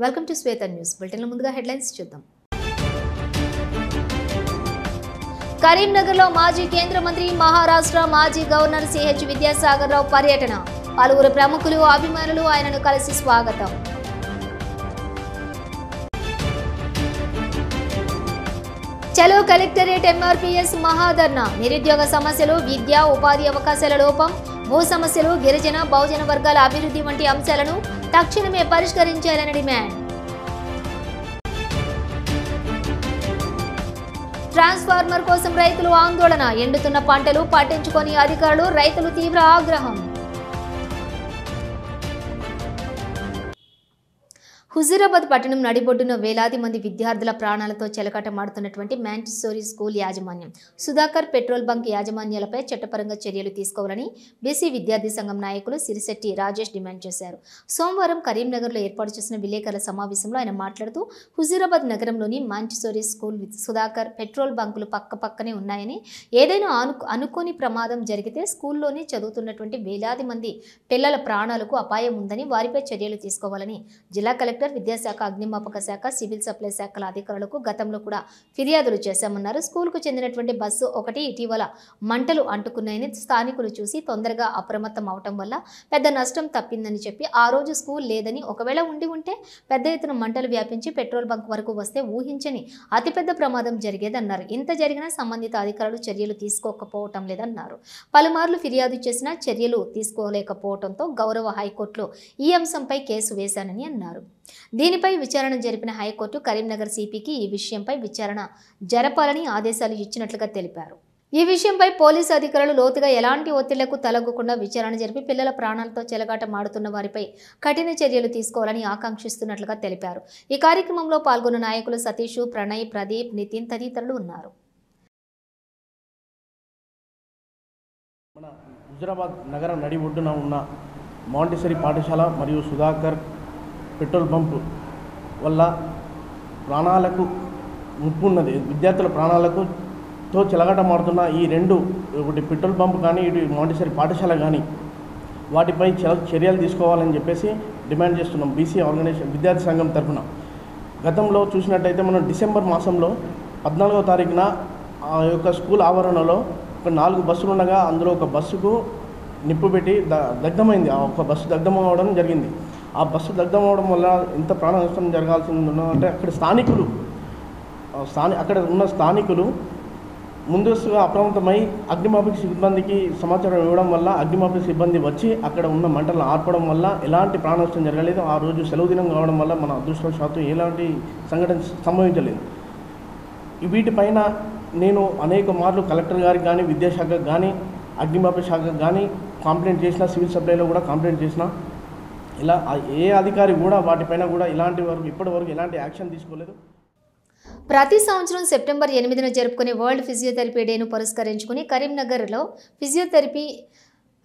Welcome to Shweta news బులెటిన్లో ముందుగా headlines చూద్దాం. కరీంనగర్లో మాజీ కేంద్ర మంత్రి మహారాష్ట్ర మాజీ గవర్నర్ సిహెచ్ విద్యాసాగర్ రావు పర్యటన. పలువురు ప్రముఖులు అభిమానులు ఆయనను కలిసి స్వాగతం. చలో కలెక్టరేట్ ఎంఆర్పీఎస్ మహాధర్నా. నిరుద్యోగ సమస్యలు, విద్య, ఉపాధి అవకాశాల లోపం, భూ సమస్యలు, గిరిజన బహుజన వర్గాల అభివృద్ధి వంటి అంశాలను తక్షణమే పరిష్కరించాలని డిమాండ్. ట్రాన్స్ఫార్మర్ కోసం రైతులు ఆందోళన. ఎండుతున్న పంటలు పట్టించుకొని అధికారులు, రైతులు తీవ్ర ఆగ్రహం. హుజూరాబాద్ పట్టణం నడిబొడ్డున వేలాది మంది విద్యార్థుల ప్రాణాలతో చెలకాటమాడుతున్నటువంటి మాంటిసోరీ స్కూల్ యాజమాన్యం, సుధాకర్ పెట్రోల్ బంక్ యాజమాన్యాలపై చట్టపరంగా చర్యలు తీసుకోవాలని బీసీ విద్యార్థి సంఘం నాయకులు సిరిశెట్టి రాజేష్ డిమాండ్ చేశారు. సోమవారం కరీంనగర్లో ఏర్పాటు చేసిన విలేకరుల సమావేశంలో ఆయన మాట్లాడుతూ, హుజూరాబాద్ నగరంలోని మాంటిసోరీ స్కూల్, సుధాకర్ పెట్రోల్ బంకులు పక్కపక్కనే ఉన్నాయని, ఏదైనా అనుకోని ప్రమాదం జరిగితే స్కూల్లోనే చదువుతున్నటువంటి వేలాది మంది పిల్లల ప్రాణాలకు అపాయం ఉందని, వారిపై చర్యలు తీసుకోవాలని జిల్లా కలెక్టర్, విద్యాశాఖ, అగ్నిమాపక శాఖ, సివిల్ సప్లై శాఖల అధికారులకు గతంలో కూడా ఫిర్యాదులు చేశామన్నారు. స్కూల్కు చెందినటువంటి బస్సు ఒకటి ఇటీవల మంటలు అంటుకున్నాయని స్థానికులు చూసి తొందరగా అప్రమత్తం అవటం వల్ల పెద్ద నష్టం తప్పిందని చెప్పి, ఆ రోజు స్కూల్ లేదని, ఒకవేళ ఉంటే పెద్ద ఎత్తున మంటలు వ్యాపించి పెట్రోల్ బంక్ వరకు వస్తే ఊహించని అతిపెద్ద ప్రమాదం జరిగేదన్నారు. ఇంత జరిగినా సంబంధిత అధికారులు చర్యలు తీసుకోకపోవటం లేదన్నారు. పలుమార్లు ఫిర్యాదు చేసినా చర్యలు తీసుకోలేకపోవడంతో గౌరవ హైకోర్టులో ఈ అంశంపై కేసు వేశానని అన్నారు. దీనిపై విచారణ జరిపిన హైకోర్టు కరీంనగర్ సిపికి ఈ విషయంపై విచారణ జరపాలని ఆదేశాలు ఇచ్చినట్లుగా తెలిపారు. ఈ విషయంపై పోలీసు అధికారులు లోతుగా ఎలాంటి ఒత్తిళ్లకు తలగ్గకుండా విచారణ జరిపి పిల్లల ప్రాణాలతో చెలగాటమాడుతున్న వారిపై కఠిన చర్యలు తీసుకోవాలని ఆకాంక్షిస్తున్నట్లుగా తెలిపారు. ఈ కార్యక్రమంలో పాల్గొన్న నాయకులు సతీష్, ప్రణయ్, ప్రదీప్, నితిన్ తదితరులు ఉన్నారు. మన హుజూరాబాద్ నగర నడి ఒడ్డున ఉన్న మాంటిసరీ పాఠశాల మరియు సుధాకర్ పెట్రోల్ పంపు వల్ల ప్రాణాలకు ముప్పు ఉన్నది. విద్యార్థుల ప్రాణాలకు చెలగాటమాడుతున్న ఈ రెండు, ఒకటి పెట్రోల్ పంప్ కానీ ఇటు మాంటిసరీ పాఠశాల కానీ, వాటిపై చర్యలు తీసుకోవాలని చెప్పేసి డిమాండ్ చేస్తున్నాం బీసీ ఆర్గనైజేషన్ విద్యార్థి సంఘం తరఫున. గతంలో చూసినట్టయితే మనం డిసెంబర్ మాసంలో 14వ తారీఖున ఆ యొక్క స్కూల్ ఆవరణలో ఒక 4 బస్సులు ఉండగా అందులో ఒక బస్సుకు నిప్పు పెట్టి దగ్ధమైంది. ఆ ఒక బస్సు దగ్ధమవడం జరిగింది. ఆ బస్సు దగ్ధమవడం వల్ల ఎంత ప్రాణ నష్టం జరగాల్సింది అంటే అక్కడ ఉన్న స్థానికులు ముందస్తుగా అప్రమత్తమై అగ్నిమాపక సిబ్బందికి సమాచారం ఇవ్వడం వల్ల అగ్నిమాపక సిబ్బంది వచ్చి అక్కడ ఉన్న మంటలను ఆర్పడం వల్ల ఎలాంటి ప్రాణ నష్టం జరగలేదు. ఆ రోజు సెలవు దినం కావడం వల్ల మన అదృష్టవశాత్తు ఎలాంటి సంఘటన సంభవించలేదు. వీటిపైన నేను అనేక మార్లు కలెక్టర్ గారికి కానీ, విద్యాశాఖకు కానీ, అగ్నిమాపక శాఖకు కానీ కంప్లైంట్ చేసిన, సివిల్ సప్లైలో కూడా కంప్లైంట్ చేసిన, ఇలా ఏ అధికారి కూడా వాటిపైన కూడా ఇప్పటి వరకు ఎలాంటి యాక్షన్ తీసుకోలేదు. ప్రతి సంవత్సరం సెప్టెంబర్ 8న జరుపుకునే వరల్డ్ ఫిజియోథెరపీ డేను పురస్కరించుకుని కరీంనగర్లో ఫిజియోథెరపీ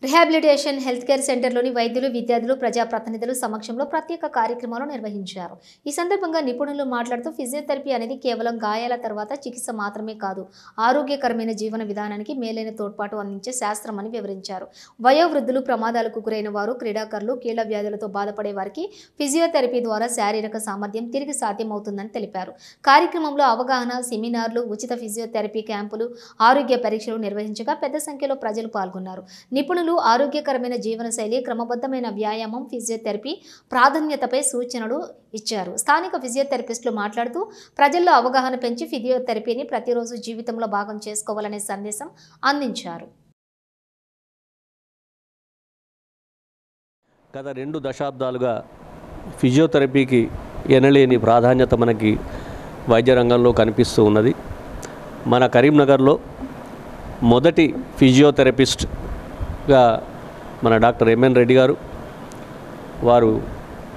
రిహాబిలిటేషన్ హెల్త్ కేర్ సెంటర్లోని వైద్యులు, విద్యార్థులు, ప్రజాప్రతినిధులు సమక్షంలో ప్రత్యేక కార్యక్రమాలు నిర్వహించారు. ఈ సందర్భంగా నిపుణులు మాట్లాడుతూ, ఫిజియోథెరపీ అనేది కేవలం గాయాల తర్వాత చికిత్స మాత్రమే కాదు, ఆరోగ్యకరమైన జీవన విధానానికి మేలైన తోడ్పాటు అందించే శాస్త్రం అని వివరించారు. వయోవృద్ధులు, ప్రమాదాలకు గురైన వారు, క్రీడాకారులు, కీళ్ల వ్యాధులతో బాధపడే వారికి ఫిజియోథెరపీ ద్వారా శారీరక సామర్థ్యం తిరిగి సాధ్యమవుతుందని తెలిపారు. కార్యక్రమంలో అవగాహన సెమినార్లు, ఉచిత ఫిజియోథెరపీ క్యాంపులు, ఆరోగ్య పరీక్షలు నిర్వహించగా పెద్ద సంఖ్యలో ప్రజలు పాల్గొన్నారు. నిపుణులు ఆరోగ్యకరమైన జీవనశైలి, క్రమబద్ధమైన వ్యాయామం, ఫిజియోథెరపీ ప్రాధాన్యతపై సూచనలు ఇచ్చారు. స్థానిక ఫిజియోథెరపిస్టులు మాట్లాడుతూ, ప్రజల్లో అవగాహన పెంచి ఫిజియోథెరపీని ప్రతిరోజు జీవితంలో భాగం చేసుకోవాలనే సందేశం అందించారు. గత 2 దశాబ్దాలుగా ఫిజియోథెరపీకి ఎనలేని ప్రాధాన్యత మనకి వైద్య రంగంలో కనిపిస్తూ ఉన్నది. మన కరీంనగర్లో మొదటి ఫిజియోథెరపిస్ట్గా మన డాక్టర్ ఎంఎన్ రెడ్డి గారు, వారు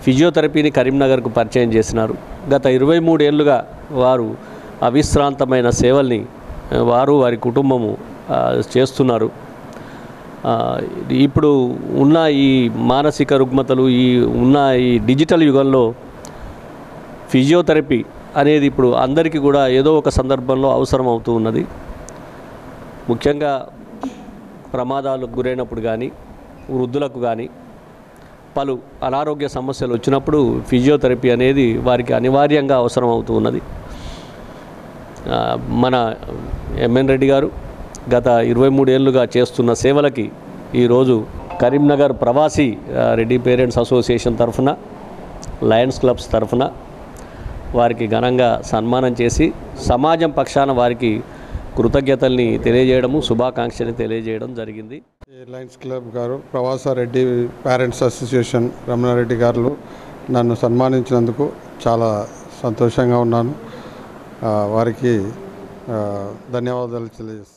ఫిజియోథెరపీని కరీంనగర్కు పరిచయం చేసినారు. గత 23 ఏళ్ళుగా వారు అవిశ్రాంతమైన సేవల్ని వారి కుటుంబము చేస్తున్నారు. ఇప్పుడు ఉన్న ఈ మానసిక రుగ్మతలు, ఈ డిజిటల్ యుగంలో ఫిజియోథెరపీ అనేది ఇప్పుడు అందరికీ కూడా ఏదో ఒక సందర్భంలో అవసరం అవుతూ ఉన్నది. ముఖ్యంగా ప్రమాదాలకు గురైనప్పుడు కానీ, వృద్ధులకు కానీ, పలు అనారోగ్య సమస్యలు వచ్చినప్పుడు ఫిజియోథెరపీ అనేది వారికి అనివార్యంగా అవసరం అవుతూ ఉన్నది. మన ఎంఎన్ రెడ్డి గారు గత 23 ఏళ్ళుగా చేస్తున్న సేవలకి ఈరోజు కరీంనగర్ ప్రవాసీ రెడ్డి పేరెంట్స్ అసోసియేషన్ తరఫున, లయన్స్ క్లబ్స్ తరఫున వారికి ఘనంగా సన్మానం చేసి సమాజం పక్షాన వారికి కృతజ్ఞతల్ని తెలియజేయడము, శుభాకాంక్షని తెలియజేయడం జరిగింది. లయన్స్ క్లబ్ గారు, ప్రవాస రెడ్డి పేరెంట్స్ అసోసియేషన్ రమణారెడ్డి గారు నన్ను సన్మానించినందుకు చాలా సంతోషంగా ఉన్నాను. వారికి ధన్యవాదాలు తెలియజేస్తున్నాను.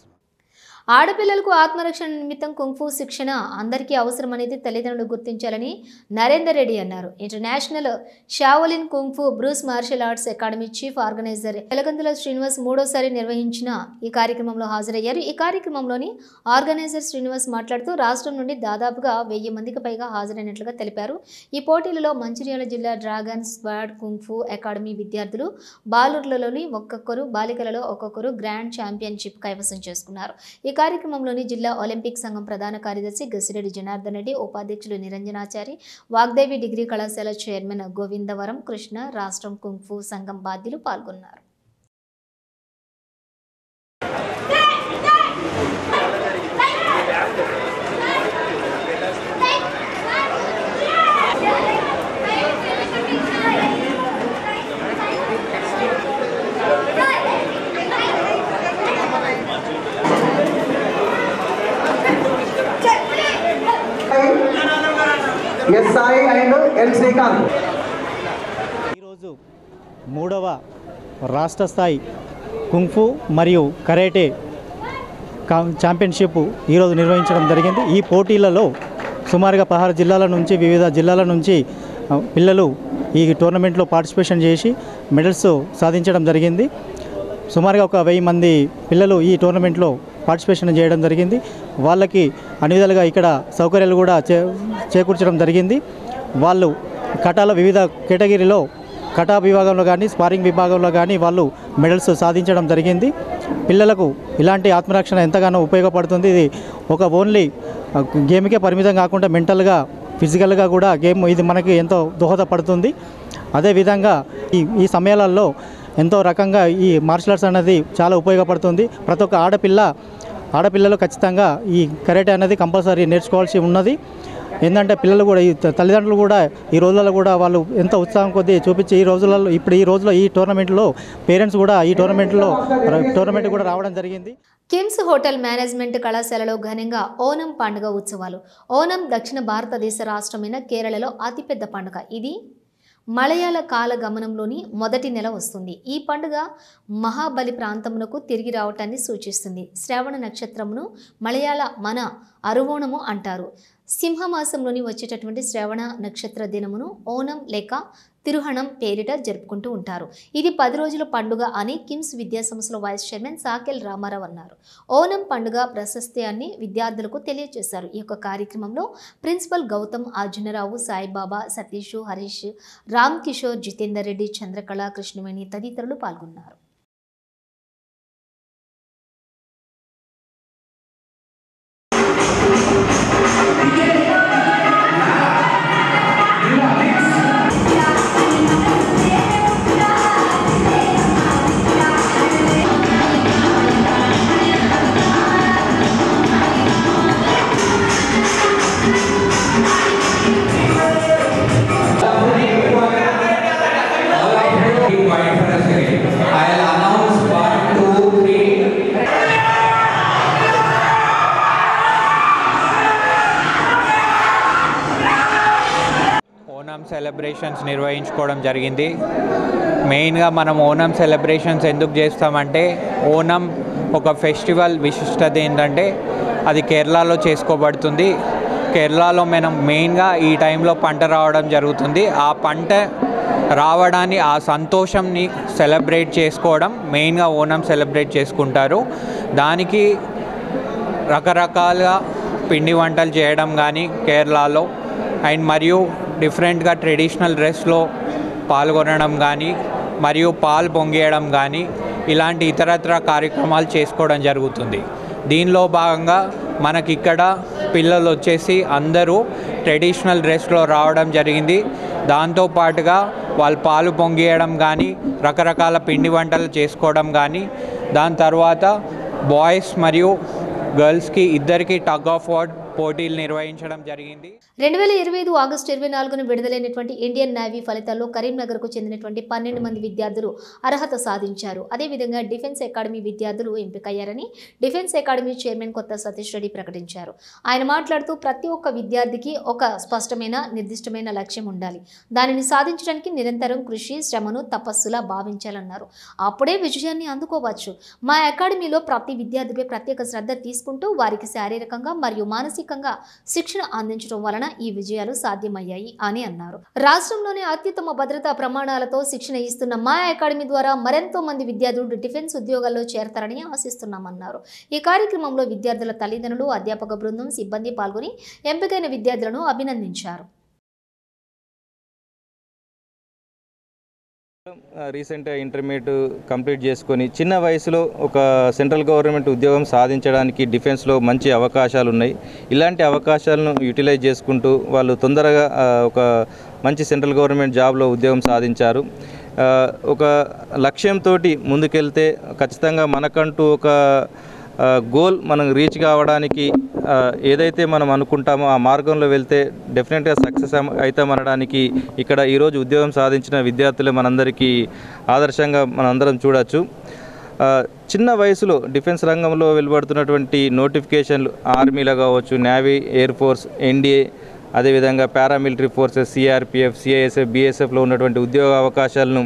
ఆడపిల్లలకు ఆత్మరక్షణ నిమిత్తం కుంఫు శిక్షణ అందరికీ అవసరమనేది తల్లిదండ్రులు గుర్తించాలని నరేందర్ రెడ్డి అన్నారు. International Shaolin kung fu Bruce martial arts academy chief organizer Elagandula Srinivas మూడోసారి నిర్వహించిన ఈ కార్యక్రమంలో హాజరయ్యారు. ఈ కార్యక్రమంలోని ఆర్గనైజర్ శ్రీనివాస్ మాట్లాడుతూ రాష్ట్రం నుండి దాదాపుగా 1000 మందికి పైగా హాజరైనట్లుగా తెలిపారు. ఈ పోటీలలో మంచిర్యాల జిల్లా డ్రాగన్ స్క్వాడ్ కుంఫు అకాడమీ విద్యార్థులు బాలుర్లలోని ఒక్కొక్కరు, బాలికలలో ఒక్కొక్కరు గ్రాండ్ ఛాంపియన్షిప్ కైవసం చేసుకున్నారు. ఈ కార్యక్రమంలోని జిల్లా ఒలింపిక్ సంఘం ప్రధాన కార్యదర్శి గసిరెడ్డి జనార్దన్ రెడ్డి, ఉపాధ్యక్షులు నిరంజనాచారి, వాగ్దేవి డిగ్రీ కళాశాల చైర్మన్ గోవిందవరం కృష్ణ, రాష్ట్రం కుంఫు సంఘం బాధ్యులు పాల్గొన్నారు. ఈరోజు 3వ రాష్ట్ర స్థాయి కుంఫు మరియు కరాటే ఛాంపియన్షిప్ ఈరోజు నిర్వహించడం జరిగింది. ఈ పోటీలలో సుమారుగా 16 జిల్లాల నుంచి, వివిధ జిల్లాల నుంచి పిల్లలు ఈ టోర్నమెంట్లో పార్టిసిపేషన్ చేసి మెడల్స్ సాధించడం జరిగింది. సుమారుగా ఒక 1000 మంది పిల్లలు ఈ టోర్నమెంట్లో పార్టిసిపేషన్ చేయడం జరిగింది. వాళ్ళకి అన్ని విధాలుగా ఇక్కడ సౌకర్యాలు కూడా చేకూర్చడం జరిగింది. వాళ్ళు కటాల వివిధ కేటగిరీలో కటా విభాగంలో కానీ, స్పారింగ్ విభాగంలో కానీ వాళ్ళు మెడల్స్ సాధించడం జరిగింది. పిల్లలకు ఇలాంటి ఆత్మరక్షణ ఎంతగానో ఉపయోగపడుతుంది. ఇది ఒక ఓన్లీ గేమ్కే పరిమితం కాకుండా మెంటల్గా, ఫిజికల్గా కూడా గేమ్ ఇది మనకి ఎంతో దోహదపడుతుంది. అదేవిధంగా ఈ సమయాలలో ఎంతో రకంగా ఈ మార్షల్ ఆర్ట్స్ అనేది చాలా ఉపయోగపడుతుంది. ప్రతి ఒక్క ఆడపిల్లలు ఖచ్చితంగా ఈ కరాటే అనేది కంపల్సరీ నేర్చుకోవాల్సి ఉన్నది. ఏంటంటే పిల్లలు కూడా, ఈ తల్లిదండ్రులు కూడా ఈ రోజులలో కూడా వాళ్ళు ఎంత ఉత్సాహం కొద్దీ చూపించి ఈ రోజులో ఈ టోర్నమెంట్లో పేరెంట్స్ కూడా ఈ టోర్నమెంట్ కూడా రావడం జరిగింది. కిమ్స్ హోటల్ మేనేజ్మెంట్ కళాశాలలో ఘనంగా ఓనం పండుగ ఉత్సవాలు. ఓనం దక్షిణ భారతదేశ రాష్ట్రమైన కేరళలో అతిపెద్ద పండుగ. ఇది మలయాళ కాలగమనంలోని మొదటి నెల వస్తుంది. ఈ పండుగ మహాబలి ప్రాంతమునకు తిరిగి రావటాన్ని సూచిస్తుంది. శ్రావణ నక్షత్రమును మలయాళ మన అరువోణము అంటారు. సింహమాసంలోని వచ్చేటటువంటి శ్రావణ నక్షత్ర దినమును ఓనం లేక తిరుహణం పేరిట జరుపుకుంటూ ఉంటారు. ఇది 10 రోజుల పండుగ అని కిమ్స్ విద్యాసంస్థల వైస్ చైర్మన్ సాకెల్ రామారావు అన్నారు. ఓనం పండుగ ప్రశస్త్యాన్ని విద్యార్థులకు తెలియజేశారు. ఈ యొక్క కార్యక్రమంలో ప్రిన్సిపల్ గౌతమ్, అర్జునరావు, సాయిబాబా, సతీష్, హరీష్, రామ్ కిషోర్, జితేందర్ రెడ్డి, చంద్రకళ, కృష్ణవేణి తదితరులు పాల్గొన్నారు. ఓనం సెలబ్రేషన్స్ నిర్వహించుకోవడం జరిగింది. మెయిన్గా మనం ఓనం సెలబ్రేషన్స్ ఎందుకు చేస్తామంటే, ఓనం ఒక ఫెస్టివల్ విశిష్టత ఏంటంటే అది కేరళలో చేసుకోబడుతుంది. కేరళలో మనం మెయిన్గా ఈ టైంలో పంట రావడం జరుగుతుంది. ఆ పంట రావడాన్ని, ఆ సంతోషంని సెలబ్రేట్ చేసుకోవడం మెయిన్గా ఓనం సెలబ్రేట్ చేసుకుంటారు. దానికి రకరకాలుగా పిండి వంటలు చేయడం కానీ కేరళలో, అండ్ మరియు డిఫరెంట్గా ట్రెడిషనల్ డ్రెస్లో పాల్గొనడం కానీ, మరియు పాలు పొంగేయడం కానీ, ఇలాంటి ఇతరత్ర కార్యక్రమాలు చేసుకోవడం జరుగుతుంది. దీనిలో భాగంగా మనకిక్కడ పిల్లలు వచ్చేసి అందరూ ట్రెడిషనల్ డ్రెస్లో రావడం జరిగింది. దాంతోపాటుగా వాళ్ళు పాలు పొంగియడం కానీ రకరకాల పిండి వంటలు చేసుకోవడం కానీ, దాని తర్వాత బాయ్స్ మరియు గర్ల్స్కి ఇద్దరికి టగ్ ఆఫ్ వార్ పోటీలు నిర్వహించడం జరిగింది. 2025 ఆగస్టు 24న విడుదలైనటువంటి ఇండియన్ నేవీ ఫలితాల్లో కరీంనగర్కు చెందినటువంటి 12 మంది విద్యార్థులు అర్హత సాధించారు. అదేవిధంగా డిఫెన్స్ అకాడమీ విద్యార్థులు ఎంపికయ్యారని డిఫెన్స్ అకాడమీ చైర్మన్ కొత్త సతీష్ రెడ్డి ప్రకటించారు. ఆయన మాట్లాడుతూ ప్రతి ఒక్క విద్యార్థికి ఒక స్పష్టమైన నిర్దిష్టమైన లక్ష్యం ఉండాలి. దానిని సాధించడానికి నిరంతరం కృషి, శ్రమను తపస్సులా భావించాలన్నారు. అప్పుడే విజయాన్ని అందుకోవచ్చు. మా అకాడమీలో ప్రతి విద్యార్థిపై ప్రత్యేక శ్రద్ధ తీసుకుంటూ వారికి శారీరకంగా మరియు మానసికంగా శిక్షణ అందించడం వలన ఈ విజయాలు సాధ్యమయ్యాయి అని అన్నారు. రాష్ట్రంలోని అత్యుత్తమ భద్రతా ప్రమాణాలతో శిక్షణ ఇస్తున్న మా అకాడమీ ద్వారా మరెంతో మంది విద్యార్థులు డిఫెన్స్ ఉద్యోగాల్లో చేరతారని ఆశిస్తున్నామన్నారు. ఈ కార్యక్రమంలో విద్యార్థుల తల్లిదండ్రులు, అధ్యాపక బృందం, సిబ్బంది పాల్గొని ఎంపికైన విద్యార్థులను అభినందించారు. రీసెంట్ ఇంటర్మీడియట్ కంప్లీట్ చేసుకొని చిన్న వయసులో ఒక సెంట్రల్ గవర్నమెంట్ ఉద్యోగం సాధించడానికి డిఫెన్స్లో మంచి అవకాశాలు ఉన్నాయి. ఇలాంటి అవకాశాలను యూటిలైజ్ చేసుకుంటూ వాళ్ళు తొందరగా ఒక మంచి సెంట్రల్ గవర్నమెంట్ జాబ్లో ఉద్యోగం సాధించారు. ఒక లక్ష్యంతో ముందుకెళ్తే ఖచ్చితంగా మనకంటూ ఒక గోల్ మనం రీచ్ కావడానికి ఏదైతే మనం అనుకుంటామో ఆ మార్గంలో వెళ్తే డెఫినెట్గా సక్సెస్ అవుతామనడానికి ఇక్కడ ఈరోజు ఉద్యోగం సాధించిన విద్యార్థులే మనందరికీ ఆదర్శంగా మనందరం చూడవచ్చు. చిన్న వయసులో డిఫెన్స్ రంగంలో వెలువడుతున్నటువంటి నోటిఫికేషన్లు ఆర్మీలో కావచ్చు, నేవీ, ఎయిర్ ఫోర్స్, ఎన్డీఏ, అదేవిధంగా పారామిలిటరీ ఫోర్సెస్, సిఆర్పిఎఫ్, సిఐఎస్ఎఫ్, బిఎస్ఎఫ్లో ఉన్నటువంటి ఉద్యోగ అవకాశాలను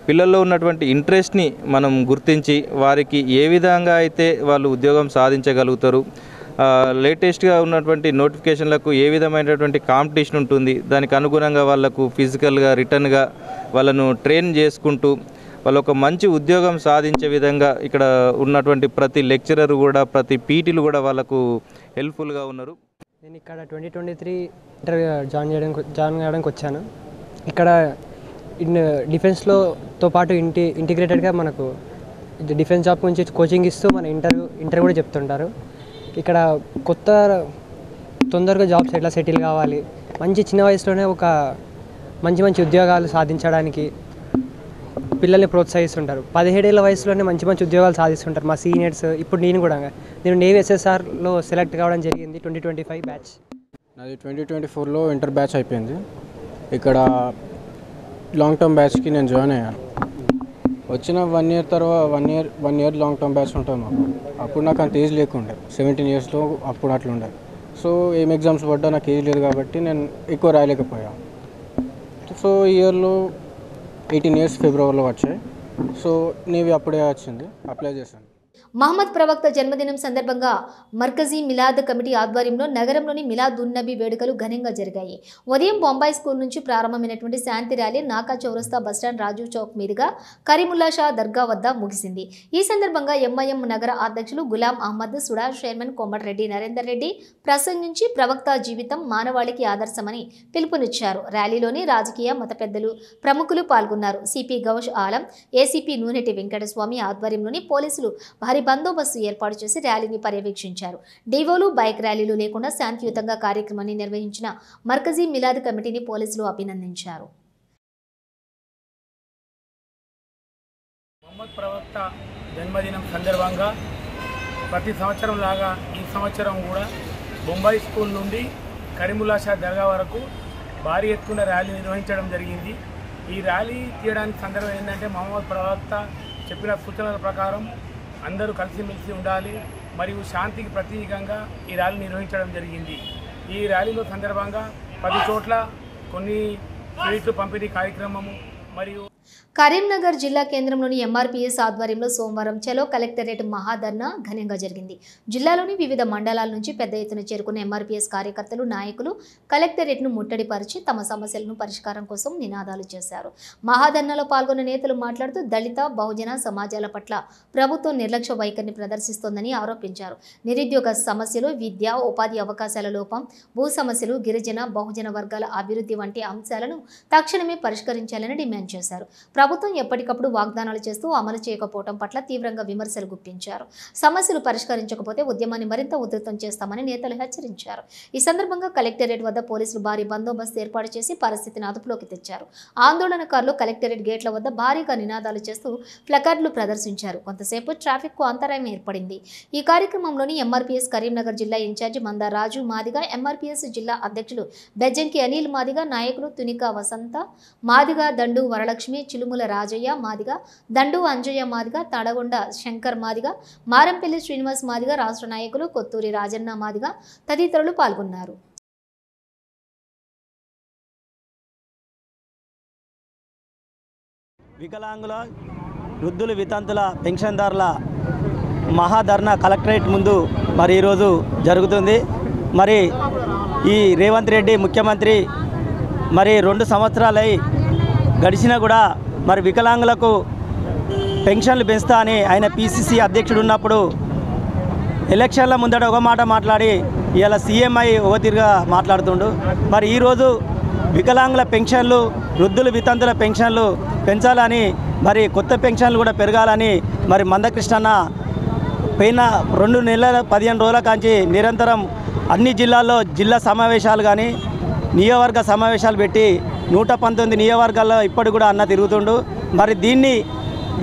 పిల్లల్లో ఉన్నటువంటి ఇంట్రెస్ట్ని మనం గుర్తించి వారికి ఏ విధంగా అయితే వాళ్ళు ఉద్యోగం సాధించగలుగుతారు, లేటెస్ట్గా ఉన్నటువంటి నోటిఫికేషన్లకు ఏ విధమైనటువంటి కాంపిటీషన్ ఉంటుంది, దానికి అనుగుణంగా వాళ్ళకు ఫిజికల్గా రిటర్న్గా వాళ్ళను ట్రైన్ చేసుకుంటూ వాళ్ళు ఒక మంచి ఉద్యోగం సాధించే విధంగా ఇక్కడ ఉన్నటువంటి ప్రతి లెక్చరర్ కూడా, ప్రతి పీటీలు కూడా వాళ్ళకు హెల్ప్ఫుల్గా ఉన్నారు. నేను ఇక్కడ 2023 జాయిన్ చేయడానికి వచ్చాను. ఇక్కడ డిఫెన్స్తో పాటు ఇంటిగ్రేటెడ్గా మనకు డిఫెన్స్ జాబ్ గురించి కోచింగ్ ఇస్తూ మన ఇంటర్ కూడా చెప్తుంటారు. ఇక్కడ తొందరగా జాబ్స్ ఎట్లా సెటిల్ కావాలి, మంచి చిన్న వయసులోనే ఒక మంచి ఉద్యోగాలు సాధించడానికి పిల్లల్ని ప్రోత్సహిస్తుంటారు. 17 ఏళ్ళ వయసులోనే మంచి ఉద్యోగాలు సాధిస్తుంటారు మా సీనియర్స్. ఇప్పుడు నేను నేవీ ఎస్ఎస్ఆర్లో సెలెక్ట్ కావడం జరిగింది 2025 బ్యాచ్. నాది 2024లో ఇంటర్ బ్యాచ్ అయిపోయింది. ఇక్కడ లాంగ్ టర్మ్ బ్యాచ్కి నేను జాయిన్ అయ్యాను. వచ్చిన 1 ఇయర్ తర్వాత 1 ఇయర్ లాంగ్ టర్మ్ బ్యాచ్ ఉంటుంది మాకు. అప్పుడు నాకు అంత ఏజ్ లేకుండే, 17 ఇయర్స్లో అప్పుడు అట్లా ఉండే. సో ఏం ఎగ్జామ్స్ పడ్డా నాకు ఏజ్ లేదు కాబట్టి నేను ఎక్కువ రాయలేకపోయాను. సో ఈ ఇయర్లో 18 ఇయర్స్ ఫిబ్రవరిలో వచ్చాయి. సో నేవి అప్పుడే వచ్చింది, అప్లై చేశాను. మహమ్మద్ ప్రవక్త జన్మదినం సందర్భంగా మర్కజీ మిలాద్ కమిటీ ఆధ్వర్యంలో నగరంలోని మిలాద్ ఉన్ నబీ వేడుకలు ఘనంగా జరిగాయి. ఉదయం బొంబాయి స్కూల్ నుంచి ప్రారంభమైనటువంటి శాంతి ర్యాలీ నాకా చౌరస్తా బస్టాండ్, రాజీవ్ చౌక్ మీదుగా కరీముల్లా షా దర్గా వద్ద ముగిసింది. ఈ సందర్భంగా ఎంఐఎం నగర అధ్యక్షులు గులాం అహ్మద్ సుడా, చైర్మన్ కోమటిరెడ్డి నరేందర్ రెడ్డి ప్రసంగించి ప్రవక్త జీవితం మానవాళికి ఆదర్శమని పిలుపునిచ్చారు. ర్యాలీలోని రాజకీయ, మత పెద్దలు, ప్రముఖులు పాల్గొన్నారు. సిపి గౌష్ ఆలం, ఏసీపీ నూనెటి వెంకటస్వామి ఆధ్వర్యంలోని పోలీసులు భారీ బందోబస్తు ఏర్పాటు చేసి ర్యాలీని పర్యవేక్షించారు. డీవోలు, బైక్ ర్యాలీలు లేకుండా శాంతియుతంగా కార్యక్రమాన్ని నిర్వహించిన మర్కజీ మిలాద్ కమిటీని పోలీసులు అభినందించారు. మహమ్మద్ ప్రవక్త జన్మదినం సందర్భంగా ప్రతి సంవత్సరం లాగా ఈ సంవత్సరం కూడా బొంబాయి స్కూల్ నుండి కరీముల్లా షా దర్గా వరకు భారీ ఎత్తున ర్యాలీ నిర్వహించడం జరిగింది. ఈ ర్యాలీ తీయడానికి సందర్భం ఏంటంటే మహమ్మద్ ప్రవక్త చెప్పిన సూచనల ప్రకారం అందరూ కలిసిమెలిసి ఉండాలి మరియు శాంతికి ప్రతీకంగా ఈ ర్యాలీ నిర్వహించడం జరిగింది. ఈ ర్యాలీలో సందర్భంగా 10 చోట్ల కొన్ని స్వీట్లు పంపిణీ కార్యక్రమము మరియు కరీంనగర్ జిల్లా కేంద్రంలోని ఎంఆర్పీఎస్ ఆధ్వర్యంలో సోమవారం చలో కలెక్టరేట్ మహాధర్నా ఘనంగా జరిగింది. జిల్లాలోని వివిధ మండలాల నుంచి పెద్ద ఎత్తున చేరుకున్న ఎంఆర్పీఎస్ కార్యకర్తలు, నాయకులు కలెక్టరేట్ను ముట్టడిపరిచి తమ సమస్యలను పరిష్కారం కోసం నినాదాలు చేశారు. మహాధర్నాలో పాల్గొన్న నేతలు మాట్లాడుతూ దళిత, బహుజన సమాజాల పట్ల ప్రభుత్వం నిర్లక్ష్య వైఖరిని ప్రదర్శిస్తోందని ఆరోపించారు. నిరుద్యోగ సమస్యలు, విద్య, ఉపాధి అవకాశాల లోపం, భూ సమస్యలు, గిరిజన, బహుజన వర్గాల అభివృద్ధి వంటి అంశాలను తక్షణమే పరిష్కరించాలని డిమాండ్ చేశారు. ప్రభుత్వం ఎప్పటికప్పుడు వాగ్దానాలు చేస్తూ అమలు చేయకపోవడం పట్ల తీవ్రంగా విమర్శలు గుప్పించారు. సమస్యలు పరిష్కరించకపోతే ఉద్యమాన్ని మరింత ఉధృతం చేస్తామని నేతలు హెచ్చరించారు. ఈ సందర్భంగా కలెక్టరేట్ వద్ద పోలీసులు భారీ బందోబస్తు ఏర్పాటు చేసి పరిస్థితిని అదుపులోకి తెచ్చారు. ఆందోళనకారులు కలెక్టరేట్ గేట్ల వద్ద భారీగా నినాదాలు చేస్తూ ప్లకార్డులు ప్రదర్శించారు. కొంతసేపు ట్రాఫిక్ కు అంతరాయం ఏర్పడింది. ఈ కార్యక్రమంలోని ఎంఆర్పీఎస్ కరీంనగర్ జిల్లా ఇన్ఛార్జి మందా రాజు మాదిగా, ఎంఆర్పీఎస్ జిల్లా అధ్యక్షులు బెజ్జంకి అనిల్ మాదిగా, నాయకులు తునికా వసంత మాదిగా, దండు వరలక్ష్మి, చిలుముల రాజయ్య మాదిగా, దండు అంజయ్య మాదిగా, తడగొండ శంకర్ మాదిగా, మారంపల్లి శ్రీనివాస్ మాదిగా, రాష్ట్ర నాయకులు కొత్తూరి రాజన్న మాదిగా తదితరులు పాల్గొన్నారు. వికలాంగుల, వృద్ధులు, వితంతుల, పెన్షన్దారుల మహాధర్నా కలెక్టరేట్ ముందు మరి ఈరోజు జరుగుతుంది. మరి ఈ రేవంత్ రెడ్డి ముఖ్యమంత్రి మరి 2 సంవత్సరాలై గడిచినా కూడా మరి వికలాంగులకు పెన్షన్లు పెంచుతా అని ఆయన పిసిసి అధ్యక్షుడు ఉన్నప్పుడు ఎలక్షన్ల ముందట ఒక మాట మాట్లాడి ఇలా సీఎంఐ ఒక తీరుగా మాట్లాడుతుండు. మరి ఈరోజు వికలాంగుల పెన్షన్లు, వృద్ధులు, వితంతుల పెన్షన్లు పెంచాలని, మరి కొత్త పెన్షన్లు కూడా పెరగాలని మరి మందకృష్ణన్న పైన 2 నెలల 15 రోజుల కాంచి నిరంతరం అన్ని జిల్లాల్లో జిల్లా సమావేశాలు కానీ నియోజకవర్గ సమావేశాలు పెట్టి 119 నియోజకవర్గాల్లో ఇప్పటికి కూడా అన్న తిరుగుతుండు. మరి దీన్ని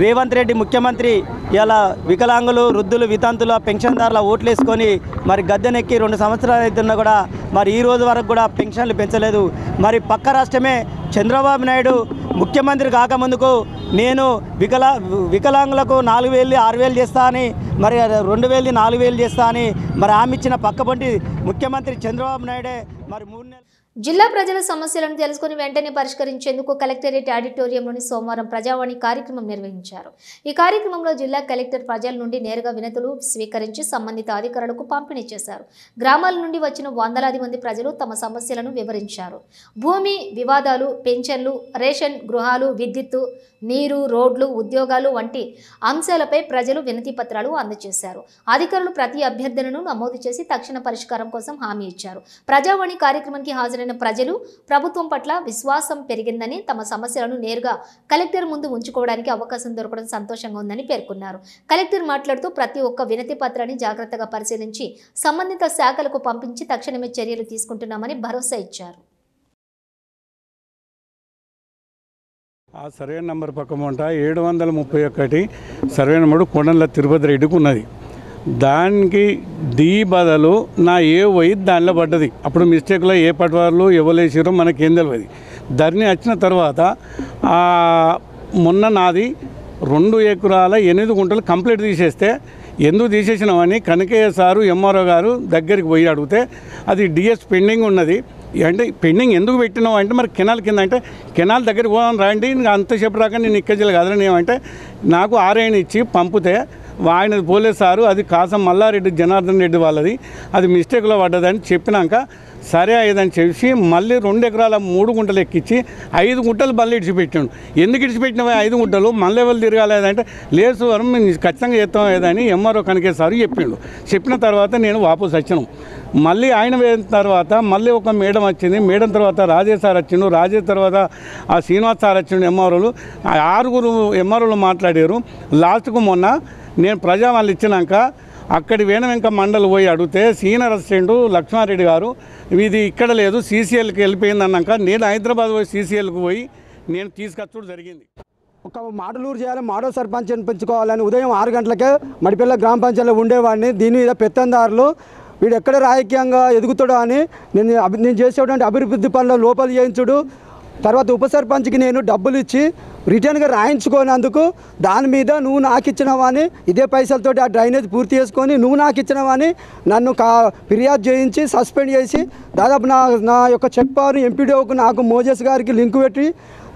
రేవంత్ రెడ్డి ముఖ్యమంత్రి ఇలా వికలాంగులు, వృద్ధులు, వితంతుల, పెన్షన్దారుల ఓట్లు వేసుకొని మరి గద్దెనెక్కి 2 సంవత్సరాలు అవుతున్నా కూడా మరి ఈ రోజు వరకు కూడా పెన్షన్లు పెంచలేదు. మరి పక్క రాష్ట్రమే చంద్రబాబు నాయుడు ముఖ్యమంత్రి కాకముందుకు నేను వికలాంగులకు 4,000 6,000 చేస్తా అని, మరి 2,000 4,000 చేస్తా అని మరి ఆమె ఇచ్చిన పక్కపంటి ముఖ్యమంత్రి చంద్రబాబు నాయుడే మరి 3 నెలలు. జిల్లా ప్రజల సమస్యలను తెలుసుకుని వెంటనే పరిష్కరించేందుకు కలెక్టరేట్ ఆడిటోరియంలోని సోమవారం ప్రజావాణి కార్యక్రమం నిర్వహించారు. ఈ కార్యక్రమంలో జిల్లా కలెక్టర్ ప్రజల నుండి నేరుగా వినతులు స్వీకరించి సంబంధిత అధికారులకు పంపిణీ చేశారు. గ్రామాల నుండి వచ్చిన వందలాది మంది ప్రజలు తమ సమస్యలను వివరించారు. భూమి వివాదాలు, పెన్షన్లు, రేషన్, గృహాలు, విద్యుత్తు, నీరు, రోడ్లు, ఉద్యోగాలు వంటి అంశాలపై ప్రజలు వినతి పత్రాలు అందజేశారు. అధికారులు ప్రతి అభ్యర్థనను నమోదు చేసి తక్షణ పరిష్కారం కోసం హామీ ఇచ్చారు. ప్రజావాణి కార్యక్రమానికి హాజరైన ప్రజలు ప్రభుత్వం పట్ల విశ్వాసం పెరిగిందని, తమ సమస్యలను నేరుగా కలెక్టర్ ముందు ఉంచుకోవడానికి అవకాశం దొరకడం సంతోషంగా ఉందని పేర్కొన్నారు. కలెక్టర్ మాట్లాడుతూ ప్రతి ఒక్క వినతి పత్రాన్ని జాగ్రత్తగా పరిశీలించి సంబంధిత శాఖలకు పంపించి తక్షణమే చర్యలు తీసుకుంటున్నామని భరోసా ఇచ్చారు. ఆ సర్వే నెంబర్ పక్కమంట 731 సర్వే నెంబరు కొండల తిరుపతి రెడ్డికి ఉన్నది. దానికి డి బదులు నా ఏ పోయి దానిలో పడ్డది. అప్పుడు మిస్టేక్లో ఏ పట్వార్లు ఎవరేసారో మనకేం తెలియదు. ధరణి వచ్చిన తర్వాత మొన్న నాది 2 ఎకరాల 8 గుంటలు కంప్లీట్ తీసేస్తే ఎందుకు తీసేసినామని కనకయ్య సారు ఎంఆర్ఓ గారు దగ్గరికి పోయి అడిగితే అది డిఎస్ పెండింగ్ ఉన్నది. అంటే పెండింగ్ ఎందుకు పెట్టినావు అంటే మరి కెనాల్ కింద అంటే కెనాల్ దగ్గరికి పోదాం రండి, ఇంకా అంతసేపు రాక నేను ఇక్కజలు కదలని ఏమంటే నాకు ఆర్ఐని ఇచ్చి పంపితే ఆయన పోలీస్ సారు అది కాసం మల్లారెడ్డి జనార్దన్ రెడ్డి వాళ్ళది, అది మిస్టేక్లో పడ్డదని చెప్పినాక సరే అయ్యేదని చెప్పి మళ్ళీ 2 ఎకరాల 3 గుంటలు ఎక్కించి 5 గుంటలు మళ్ళీ ఇడిచిపెట్టాడు. ఎందుకు ఇడిచిపెట్టినవి 5 గుంటలు మళ్ళీ ఎవరు తిరగాలేదంటే లేదు సార్ మేము ఖచ్చితంగా చేస్తాం ఏదని ఎంఆర్ఓ కనకే సారు చెప్పిండు. చెప్పిన తర్వాత నేను వాపసు వచ్చాను. మళ్ళీ ఆయన వేసిన తర్వాత మళ్ళీ ఒక మేడం వచ్చింది. మేడం తర్వాత రాజేష్ సార్ వచ్చిండు. రాజేష్ తర్వాత ఆ శ్రీనివాస్ సార్ వచ్చిండు. ఎంఆర్ఓలు 6 ఎంఆర్ఓలు మాట్లాడారు. లాస్ట్కు మొన్న నేను ప్రజా వాళ్ళు ఇచ్చినాక అక్కడి వేణవెంక మండలి పోయి అడిగితే సీనియర్ అసిస్టెంట్ లక్ష్మారెడ్డి గారు ఇది ఇక్కడ లేదు సీసీఎల్కి వెళ్ళిపోయింది అన్నాక నేను హైదరాబాద్ పోయి సీసీఎల్కి పోయి నేను తీసుకొచ్చడం జరిగింది. ఒక మాడలూరు చేయాలి, మాడల్ సర్పంచ్ పెంచుకోవాలని ఉదయం 6 గంటలకే మడిపిల్ల గ్రామ పంచాయతీలో ఉండేవాడిని. దీని మీద పెత్తందారులు వీడు ఎక్కడ రాజకీయంగా ఎదుగుతాడో అని నేను చేసేటువంటి అభివృద్ధి పనుల లోపల చేయించుడు, తర్వాత ఉప సర్పంచ్కి నేను డబ్బులు ఇచ్చి రిటర్న్గా రాయించుకోనందుకు దాని మీద నువ్వు నాకు ఇచ్చినవాని ఇదే పైసలతోటి ఆ డ్రైనేజ్ పూర్తి చేసుకొని నువ్వు నాకు ఇచ్చినవాని నన్ను ఫిర్యాదు చేయించి సస్పెండ్ చేసి దాదాపు నా యొక్క చెక్ పవర్ ఎంపీడీఓకు నాకు మోజెస్ గారికి లింక్ పెట్టి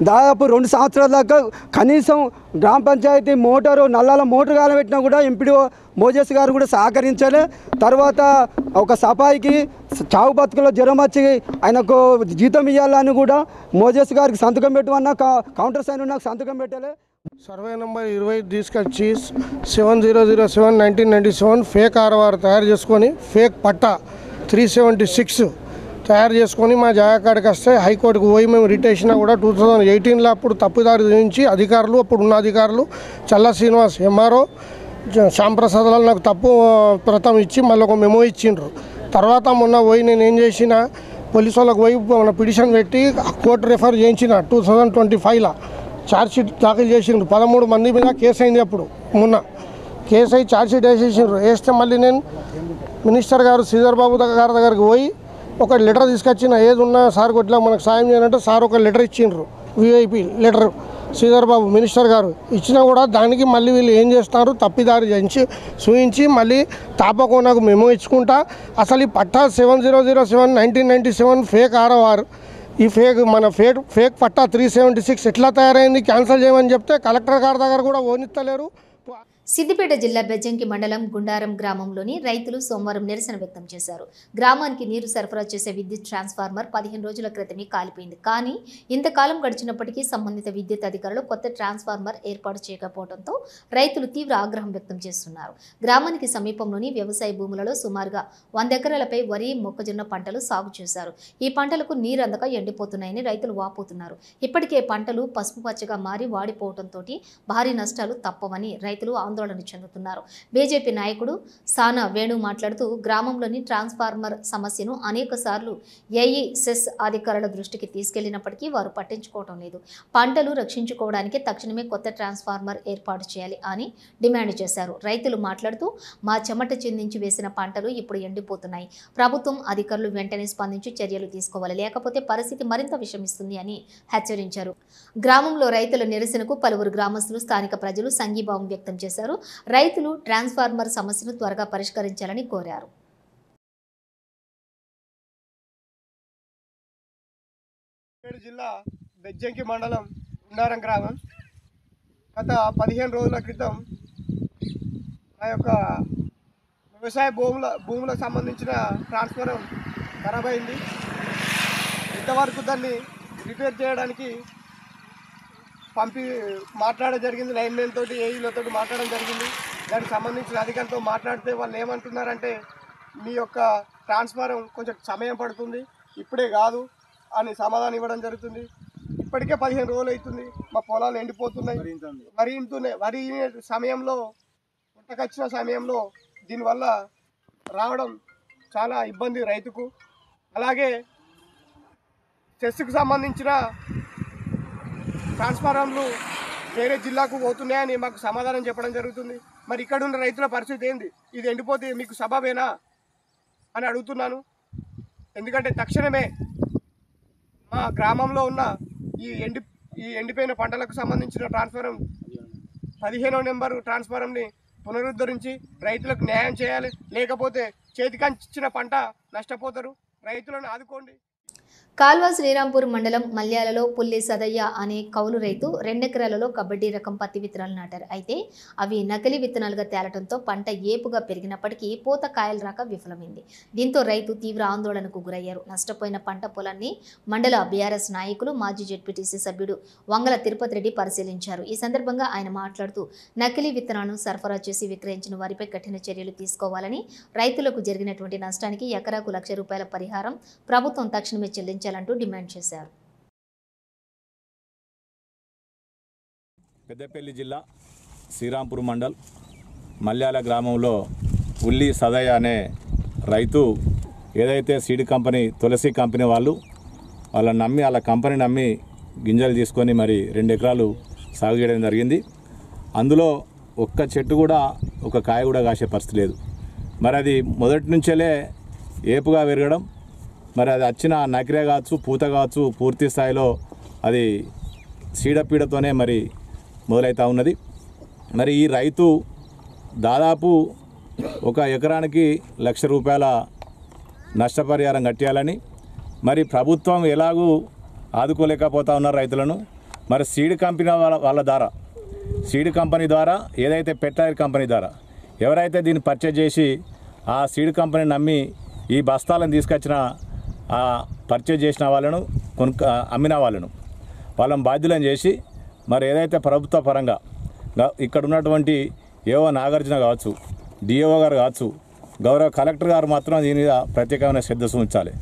దాదాపు 2 సంవత్సరాల దాకా కనీసం గ్రామ పంచాయతీ మోటారు నల్లాల మోటార్ కాలబెట్టినా కూడా ఎంపీడీఓ మోజెస్ గారు కూడా సహకరించలే. తర్వాత ఒక సఫాయికి చావు బతుకులో జ్వరం వచ్చి ఆయనకు జీతం ఇవ్వాలని కూడా మోజెస్ గారికి సంతకం పెట్టమన్నా కౌంటర్ సైన్ నాకు సంతకం పెట్టలే. సర్వే నెంబర్ 20 తీసుకొచ్చి 7007/1997 ఫేక్ ఆర్ఆర్ తయారు చేసుకొని ఫేక్ పట్టా 376 తయారు చేసుకొని మా జాగా కాడికి వస్తే హైకోర్టుకు పోయి మేము రిట్ వేసినా కూడా 2018లో అప్పుడు తప్పుదారి నుంచి అధికారులు అప్పుడు ఉన్న అధికారులు చల్లా శ్రీనివాస్ ఎంఆర్ఓ శ్యాంప్రసాద్లాల్ నాకు తప్పు ప్రతం ఇచ్చి మళ్ళీ ఒక మెమో ఇచ్చిండ్రు. తర్వాత మొన్న పోయి నేను ఏం చేసిన పోలీసు వాళ్ళకి పోయి మన పిటిషన్ పెట్టి కోర్టు రెఫర్ చేయించిన 2025లో ఛార్జ్షీట్ దాఖలు చేసిండ్రు. 13 మంది మీద కేసు అయింది. అప్పుడు మొన్న కేసు అయి ఛార్జ్షీట్ వేసేసిండ్రు. వేస్తే మళ్ళీ నేను మినిస్టర్ గారు శ్రీధర్ బాబు గారి దగ్గరికి పోయి ఒక లెటర్ తీసుకొచ్చిన, ఏది ఉన్నా సార్ కొట్లా మనకు సాయం చేయాలంటే సార్ ఒక లెటర్ ఇచ్చిండ్రు, VIP letter Sridhar Babu minister గారు ఇచ్చినా కూడా దానికి మళ్ళీ వీళ్ళు ఏం చేస్తారు తప్పిదారి చేయించి చూయించి మళ్ళీ తాపకోనకు మెమో ఇచ్చుకుంటా అసలు ఈ పట్టా 7007/1997 ఫేక్ ROR, ఈ ఫేక్ పట్టా 376 ఎట్లా తయారైంది క్యాన్సిల్ చేయమని చెప్తే కలెక్టర్ గారి దగ్గర కూడా ఓనిస్తలేరు. సిద్దిపేట జిల్లా బెజ్జంకి మండలం గుండారం గ్రామంలోని రైతులు సోమవారం నిరసన వ్యక్తం చేశారు. గ్రామానికి నీరు సరఫరా చేసే విద్యుత్ ట్రాన్స్ఫార్మర్ 15 రోజుల క్రితమే కాలిపోయింది. కానీ ఇంతకాలం గడిచినప్పటికీ సంబంధిత విద్యుత్ అధికారులు కొత్త ట్రాన్స్ఫార్మర్ ఏర్పాటు చేయకపోవడంతో రైతులు తీవ్ర ఆగ్రహం వ్యక్తం చేస్తున్నారు. గ్రామానికి సమీపంలోని వ్యవసాయ భూములలో సుమారుగా 100 ఎకరాలపై వరి, మొక్కజొన్న పంటలు సాగు చేశారు. ఈ పంటలకు నీరు అందక ఎండిపోతున్నాయని రైతులు వాపోతున్నారు. ఇప్పటికే పంటలు పసుపు పచ్చగా మారి వాడిపోవడంతో భారీ నష్టాలు తప్పవని రైతులు ఆందోళన చెందుతున్నారు. బీజేపీ నాయకుడు సానా వేణు మాట్లాడుతూ గ్రామంలోని ట్రాన్స్ఫార్మర్ సమస్యను అనేక సార్లు ఏఈ సెస్ అధికారుల దృష్టికి తీసుకెళ్లినప్పటికీ వారు పట్టించుకోవడం లేదు. పంటలు రక్షించుకోవడానికి తక్షణమే కొత్త ట్రాన్స్ఫార్మర్ ఏర్పాటు చేయాలి అని డిమాండ్ చేశారు. రైతులు మాట్లాడుతూ మా చెమట చిందించి వేసిన పంటలు ఇప్పుడు ఎండిపోతున్నాయి. ప్రభుత్వం అధికారులు వెంటనే స్పందించి చర్యలు తీసుకోవాలి, లేకపోతే పరిస్థితి మరింత విషమిస్తుంది అని హెచ్చరించారు. గ్రామంలో రైతుల నిరసనకు పలువురు గ్రామస్తులు, స్థానిక ప్రజలు సంఘీభావం వ్యక్తం చేశారు. రైతులు ట్రాన్స్ఫార్మర్ సమస్యను త్వరగా పరిష్కరించాలని కోరారు. జిల్లా బెజ్జంకి మండలం గుండారం గ్రామం గత 15 రోజుల క్రితం ఆ యొక్క వ్యవసాయ భూములకు సంబంధించిన ట్రాన్స్ఫార్మర్ ఖరాబ్ అయింది. ఇంతవరకు దాన్ని రిపేర్ చేయడానికి మాట్లాడడం జరిగింది. లైన్మెన్ తోటి, ఏఈలతో మాట్లాడడం జరిగింది. దానికి సంబంధించిన అధికారులతో మాట్లాడితే వాళ్ళు ఏమంటున్నారంటే మీ యొక్క ట్రాన్స్ఫారం కొంచెం సమయం పడుతుంది, ఇప్పుడే కాదు అని సమాధానం ఇవ్వడం జరుగుతుంది. ఇప్పటికే 15 రోజులు అవుతుంది. మా పొలాలు ఎండిపోతున్నాయి. వరి సమయంలో పుట్టకొచ్చిన సమయంలో దీనివల్ల రావడం చాలా ఇబ్బంది రైతుకు. అలాగే చెస్కు సంబంధించిన ట్రాన్స్ఫార్మర్లు వేరే జిల్లాకు పోతున్నాయని మాకు సమాధానం చెప్పడం జరుగుతుంది. మరి ఇక్కడ ఉన్న రైతుల పరిస్థితి ఏంది? ఇది ఎండిపోతే మీకు సబబేనా అని అడుగుతున్నాను. ఎందుకంటే తక్షణమే మా గ్రామంలో ఉన్న ఈ ఎండిపోయిన పంటలకు సంబంధించిన ట్రాన్స్ఫార్మర్ 15వ నెంబరు ట్రాన్స్ఫార్మర్ని పునరుద్ధరించి రైతులకు న్యాయం చేయాలి, లేకపోతే చేతికంచిన పంట నష్టపోతారు. రైతులను ఆదుకోండి. కాల్వ శ్రీరాంపూర్ మండలం మల్యాలలో పుల్లి సదయ్య అనే కౌలు రైతు 2 ఎకరాలలో కబడ్డీ రకం పత్తి విత్తనాలు నాటారు. అయితే అవి నకిలీ విత్తనాలుగా తేలటంతో పంట ఏపుగా పెరిగినప్పటికీ పూత కాయలు రాక విఫలమైంది. దీంతో రైతు తీవ్ర ఆందోళనకు గురయ్యారు. నష్టపోయిన పంట పొలాన్ని మండల బీఆర్ఎస్ నాయకులు, మాజీ జెడ్పీటీసీ సభ్యుడు వంగల తిరుపతి రెడ్డి పరిశీలించారు. ఈ సందర్భంగా ఆయన మాట్లాడుతూ నకిలీ విత్తనాలను సరఫరా చేసి విక్రయించిన వారిపై కఠిన చర్యలు తీసుకోవాలని, రైతులకు జరిగినటువంటి నష్టానికి ఎకరాకు ₹1,00,000 పరిహారం ప్రభుత్వం తక్షణమే చెల్లించాలంటూ డిమాండ్ చేశారు. పెద్దపల్లి జిల్లా శ్రీరాంపూర్ మండల్ మల్యాల గ్రామంలో ఉల్లి సదయ్య అనే రైతు ఏదైతే సీడ్ కంపెనీ తులసి కంపెనీ వాళ్ళ కంపెనీ నమ్మి గింజలు తీసుకొని మరి 2 ఎకరాలు సాగు చేయడం జరిగింది. అందులో ఒక్క చెట్టు కూడా, ఒక కాయ కూడా కాసే పరిస్థితి లేదు. మరి అది మొదటి నుంచేలే ఏపుగా పెరగడం, మరి అది వచ్చిన నకిరే కావచ్చు, పూత కావచ్చు, పూర్తి స్థాయిలో అది చీడపీడతోనే మరి మొదలవుతూ ఉన్నది. మరి ఈ రైతు దాదాపు ఒక ఎకరానికి ₹1,00,000 నష్టపరిహారం కట్టేయాలని, మరి ప్రభుత్వం ఎలాగూ ఆదుకోలేకపోతా ఉన్నారు రైతులను. మరి సీడ్ కంపెనీ వాళ్ళ ద్వారా, సీడ్ కంపెనీ ద్వారా, ఏదైతే ఫెర్టిలైజర్ కంపెనీ ద్వారా ఎవరైతే దీన్ని పర్చేజ్ చేసి ఆ సీడ్ కంపెనీ నమ్మి ఈ బస్తాలను తీసుకొచ్చిన ఆ పర్చేజ్ చేసిన వాళ్ళను, అమ్మిన వాళ్ళని బాధ్యులను చేసి, మరి ఏదైతే ప్రభుత్వ పరంగా ఇక్కడ ఉన్నటువంటి ఏవో నాగార్జున కావచ్చు, డిఓ గారు కావచ్చు, గౌరవ కలెక్టర్ గారు మాత్రం దీని మీద ప్రత్యేకమైన శ్రద్ధ ఉంచాలి.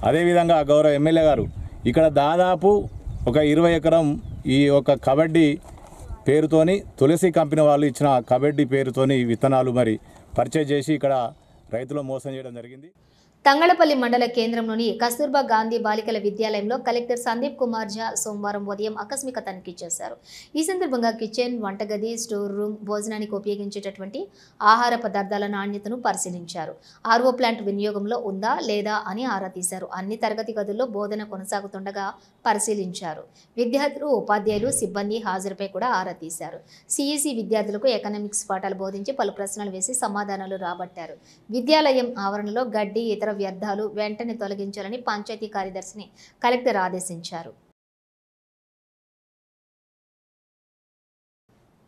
అదేవిధంగా గౌరవ ఎమ్మెల్యే గారు ఇక్కడ దాదాపు ఒక 20 ఎకరం ఈ ఒక కబడ్డీ పేరుతోని తులసి కంపెనీ వాళ్ళు ఇచ్చిన కబడ్డీ పేరుతోని విత్తనాలు మరి పర్చేజ్ చేసి ఇక్కడ రైతులు మోసం చేయడం జరిగింది. తంగళపల్లి మండల కేంద్రంలోని కస్తూర్బా గాంధీ బాలికల విద్యాలయంలో కలెక్టర్ సందీప్ కుమార్ ఝా సోమవారం ఉదయం ఆకస్మిక తనిఖీ చేశారు. ఈ సందర్భంగా కిచెన్, వంటగది, స్టోర్ రూమ్, భోజనానికి ఉపయోగించేటటువంటి ఆహార పదార్థాల నాణ్యతను పరిశీలించారు. ఆర్ఓ ప్లాంట్ వినియోగంలో ఉందా లేదా అని ఆరా తీశారు. అన్ని తరగతి గదుల్లో బోధన కొనసాగుతుండగా పరిశీలించారు. విద్యార్థులు, ఉపాధ్యాయులు, సిబ్బంది హాజరుపై కూడా ఆరా తీశారు. సిఈసి విద్యార్థులకు ఎకనామిక్స్ పాఠాలు బోధించి పలు ప్రశ్నలు వేసి సమాధానాలు రాబట్టారు. విద్యాలయం ఆవరణలో గడ్డి, ఇతర వ్యర్థాలు వెంటనే తొలగించాలని పంచాయతీ కార్యదర్శిని కలెక్టర్ ఆదేశించారు.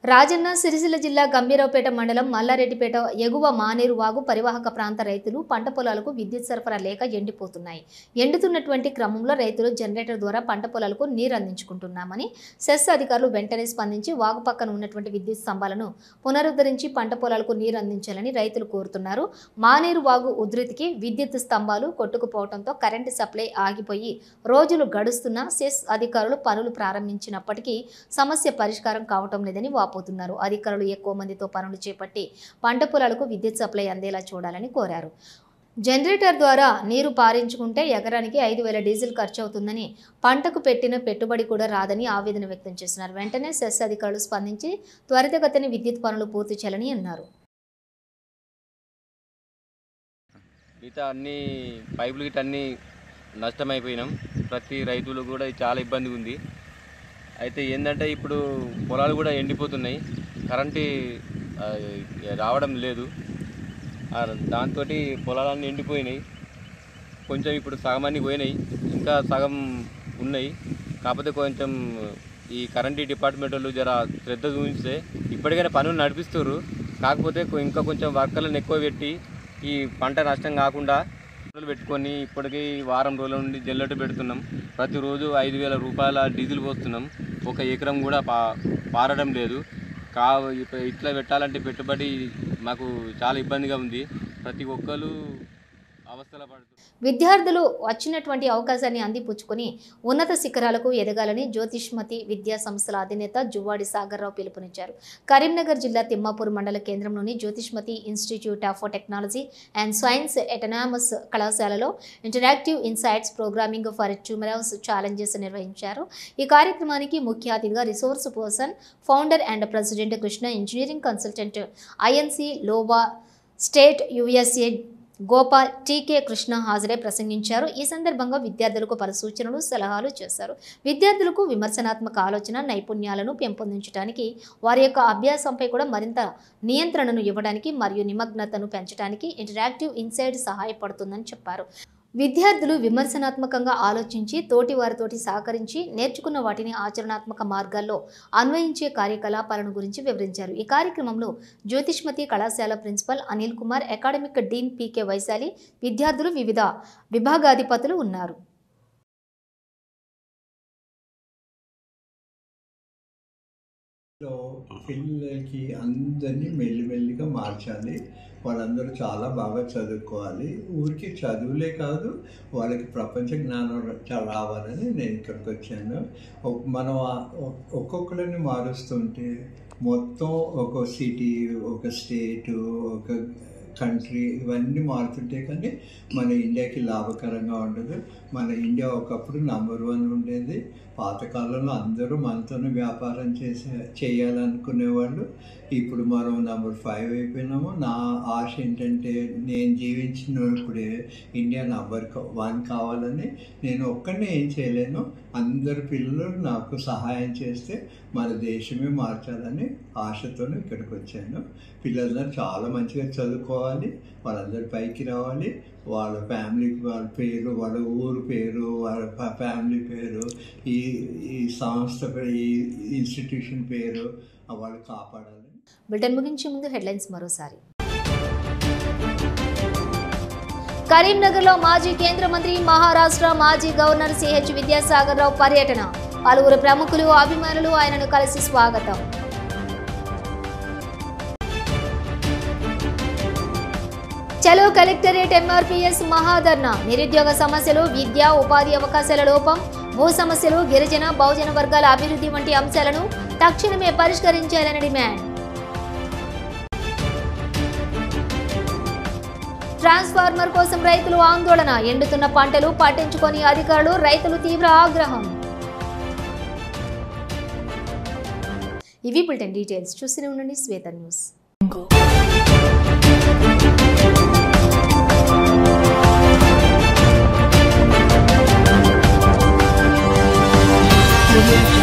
రాజన్న సిరిసిల్ల జిల్లా గంభీరావుపేట మండలం మల్లారెడ్డిపేట ఎగువ మానేరు వాగు పరివాహక ప్రాంత రైతులు పంట పొలాలకు విద్యుత్ సరఫరా లేక ఎండిపోతున్నాయి. ఎండుతున్నటువంటి క్రమంలో రైతులు జనరేటర్ ద్వారా పంట పొలాలకు నీరు అందించుకుంటున్నామని సెస్ అధికారులు వెంటనే స్పందించి వాగు పక్కన ఉన్నటువంటి విద్యుత్ స్తంభాలను పునరుద్ధరించి పంట పొలాలకు నీరు అందించాలని రైతులు కోరుతున్నారు. మానేరు వాగు ఉధృతికి విద్యుత్ స్తంభాలు కొట్టుకుపోవడంతో కరెంటు సప్లై ఆగిపోయి రోజులు గడుస్తున్నా సెస్ అధికారులు పనులు ప్రారంభించినప్పటికీ సమస్య పరిష్కారం కావటం లేదని పోతున్నారు. అధికారులు ఎక్కువ మందితో పనులు చేపట్టి పంట పొలాలకు విద్యుత్ సప్లై అందేలా చూడాలని కోరారు. జనరేటర్ ద్వారా నీరు పారించుకుంటే ఎకరానికి 5,000 డీజిల్ ఖర్చు అవుతుందని, పంటకు పెట్టిన పెట్టుబడి కూడా రాదని ఆవేదన వ్యక్తం చేస్తున్నారు. వెంటనే సెస్ అధికారులు స్పందించి త్వరితగతిన విద్యుత్ పనులు పూర్తి చేయాలని అన్నారు. మిగతా అన్ని పైపులు గిట్ట అన్నీ నష్టమైపోయినాం. ప్రతి రైతులు కూడా చాలా ఇబ్బంది ఉంది. అయితే ఏంటంటే ఇప్పుడు పొలాలు కూడా ఎండిపోతున్నాయి, కరెంటు రావడం లేదు. దాంతో పొలాలన్నీ ఎండిపోయినాయి. కొంచెం ఇప్పుడు సగం అన్నీ పోయినాయి, ఇంకా సగం ఉన్నాయి. కాకపోతే కొంచెం ఈ కరెంటు డిపార్ట్మెంట్ వాళ్ళు జర శ్రద్ధ చూపిస్తే ఇప్పటికైనా పనులు నడిపిస్తారు. కాకపోతే ఇంకా కొంచెం వర్కర్లను ఎక్కువ పెట్టి ఈ పంట నష్టం కాకుండా పెట్టుకొని ఇప్పటికీ వారం రోజుల నుండి జనరేటర్ పెడుతున్నాం. ప్రతిరోజు 5,000 రూపాయల డీజిల్ పోస్తున్నాం. ఒక ఎకరం కూడా పారడం లేదు. ఇట్లా పెట్టాలంటే పెట్టుబడి మాకు చాలా ఇబ్బందిగా ఉంది. ప్రతి ఒక్కరు అవస్థల పడుతుంది. విద్యార్థులు వచ్చినటువంటి అవకాశాన్ని అందిపుచ్చుకొని ఉన్నత శిఖరాలకు ఎదగాలని జ్యోతిష్మతి విద్యా సంస్థల అధినేత జువ్వాడి సాగర్రావు పిలుపునిచ్చారు. కరీంనగర్ జిల్లా తిమ్మాపూర్ మండల కేంద్రంలోని Jyothishmathi institute of technology and science autonomous కళాశాలలో interactive insights programming for tomorrow's challenges నిర్వహించారు. ఈ కార్యక్రమానికి ముఖ్య అతిథిగా resource person, founder and president Krishna engineering consultant INC Iowa state USA Gopal TK Krishna హాజరై ప్రసంగించారు. ఈ సందర్భంగా విద్యార్థులకు పలు సూచనలు, సలహాలు చేశారు. విద్యార్థులకు విమర్శనాత్మక ఆలోచన నైపుణ్యాలను పెంపొందించడానికి, వారి యొక్క అభ్యాసంపై కూడా మరింత నియంత్రణను ఇవ్వడానికి మరియు నిమగ్నతను పెంచడానికి ఇంటరాక్టివ్ ఇన్సైట్ సహాయపడుతుందని చెప్పారు. విద్యార్థులు విమర్శనాత్మకంగా ఆలోచించి తోటి వారితోటి సహకరించి నేర్చుకున్న వాటిని ఆచరణాత్మక మార్గాల్లో అన్వయించే కార్యకలాపాలను గురించి వివరించారు. ఈ కార్యక్రమంలో జ్యోతిష్మతి కళాశాల principal Anil Kumar, academic dean PK Vaishali, విద్యార్థులు, వివిధ విభాగాధిపతులు ఉన్నారు. పిల్లలకి అందరినీ మెల్లిమెల్లిగా మార్చాలి. వాళ్ళందరూ చాలా బాగా చదువుకోవాలి. ఊరికి చదువులే కాదు, వాళ్ళకి ప్రపంచ జ్ఞానం రావాలని నేను ఇక్కడికి వచ్చాను. మనం ఒక్కొక్కరిని మారుస్తుంటే మొత్తం ఒక సిటీ, ఒక స్టేటు, ఒక కంట్రీ ఇవన్నీ మారుతుంటే కానీ మన ఇండియాకి లాభకరంగా ఉండదు. మన ఇండియా ఒకప్పుడు నంబర్ 1 ఉండేది. పాతకాలంలో అందరూ మనతోనే వ్యాపారం చేయాలనుకునేవాళ్ళు. ఇప్పుడు మనం నంబర్ 5 అయిపోయినాము. నా ఆశ ఏంటంటే నేను జీవించినప్పుడే ఇండియా నంబర్ 1 కావాలని. నేను ఒక్కడినే ఏం చేయలేను, అందరు పిల్లలు నాకు సహాయం చేస్తే మన దేశమే మార్చాలని ఆశతోనే ఇక్కడికి వచ్చాను. పిల్లలందరూ చాలా మంచిగా చదువుకోవాలి, వాళ్ళందరూ పైకి రావాలి. వాళ్ళ ఫ్యామిలీకి వాళ్ళ పేరు, వాళ్ళ ఊరు పేరు, వాళ్ళ ఫ్యామిలీ పేరు, ఈ సంస్థ పేరు, ఈ ఇన్స్టిట్యూషన్ పేరు వాళ్ళు కాపాడాలి. బులెటిన్ ముగించే ముందు హెడ్లైన్స్ మరోసారి. కరీంనగర్లో మాజీ కేంద్ర మంత్రి, మహారాష్ట్ర మాజీ గవర్నర్ సిహెచ్ విద్యాసాగర్ రావు పర్యటన. పలువురు ప్రముఖులు, అభిమానులు ఆయనను కలిసి స్వాగతం. చలో కలెక్టరేట్ ఎంఆర్పీఎస్ మహాధర్నా. నిరుద్యోగ సమస్యలు, విద్య, ఉపాధి అవకాశాల లోపం, భూ సమస్యలు, గిరిజన బహుజన వర్గాల అభివృద్ధి వంటి అంశాలను తక్షణమే పరిష్కరించాలని డిమాండ్. ట్రాన్స్ఫార్మర్ కోసం రైతులు ఆందోళన. ఎండుతున్న పంటలు పట్టించుకొని అధికారులు, రైతులు తీవ్ర ఆగ్రహం. ఇవి బులెటిన్ డీటెయిల్స్. చూస్తూనే ఉండండి శ్వేత న్యూస్. We'll